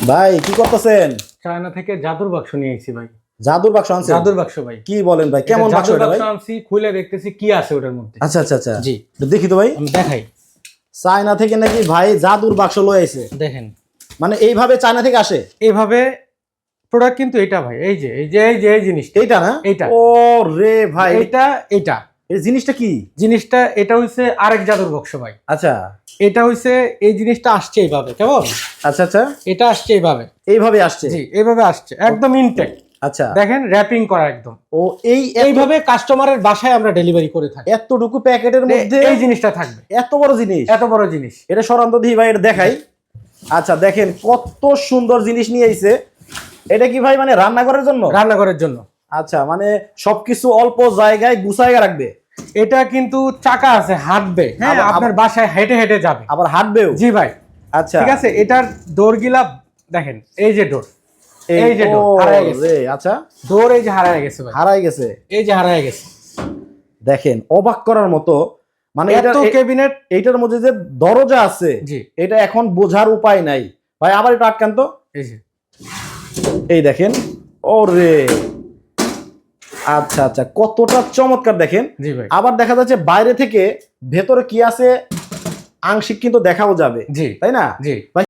ভাই কি করতেছেন? চায়না থেকে জাদুর বাক্স নিয়ে এসেছি ভাই। জাদুর বাক্স আনছেন? জাদুর বাক্স ভাই। কি বলেন ভাই, কেমন বাক্স জাদুর এটা ভাই? বাক্স আনছি, খুলে দেখতেছি কি আছে ওটার মধ্যে। আচ্ছা আচ্ছা আচ্ছা, জি একটু দেখি তো ভাই। আমি দেখাই, চায়না থেকে নাকি ভাই জাদুর বাক্স লয়ে আইছে? দেখেন মানে এইভাবে চায়না থেকে আসে? এইভাবে প্রোডাক্ট কিন্তু এটা ভাই, এই জিনিসটা, এইটা না? এইটা। ও রে ভাই, এটা এই জিনিসটা কি? জিনিসটা এটা হইছে আরেক জাদুর বাক্স ভাই। আচ্ছা এটা হইছে, এই জিনিসটা আসছে এইভাবে, কেমন? আচ্ছা আচ্ছা, এটা আসছে এইভাবে, এইভাবে আসছে? জি এইভাবে আসছে, একদম ইনটেক। আচ্ছা, দেখেন র্যাপিং করা একদম। ও এইভাবে কাস্টমারের বাসায় আমরা ডেলিভারি করে থাকি। এতটুকু প্যাকেটের মধ্যে এই জিনিসটা থাকবে, এত বড় জিনিস? এত বড় জিনিস। এটা সরান্ত দিই ভাই, এটা দেখাই। আচ্ছা দেখেন কত সুন্দর জিনিস নিয়ে আইছে। এটা কি ভাই মানে রান্নাঘরের জন্য? রান্নাঘরের জন্য। আচ্ছা, মানে সবকিছু অল্প জায়গায় গুছায় রাখবে? এটা কিন্তু চাকা আছে, হাঁটবে, হ্যাঁ আপনার বাসায় হেঁটে হেঁটে যাবে। আবার হাঁটবেও? জি ভাই। আচ্ছা ঠিক আছে, এটার ডোর গিলা দেখেন, এই যে ডোর, এই যে ডোর হারায় গেছে। আচ্ছা, ডোর এই যে হারায় গেছে ভাই, হারাই গেছে? এই যে হারায় গেছে। দেখেন অবাক করার মতো, মানে এত ক্যাবিনেট। এইটার মধ্যে যে দরজা আছে, জি এটা এখন বোঝার উপায় নাই ভাই। আবার একটু আটকান তো, এই যে, এই দেখেন। ওরে আচ্ছা আচ্ছা, কতটা চমৎকার দেখেন। জি ভাই। আবার দেখা যাচ্ছে বাইরে থেকে ভেতরে কি আছে আংশিক কিন্তু দেখাও যাবে, জি তাই না জি। ভাই?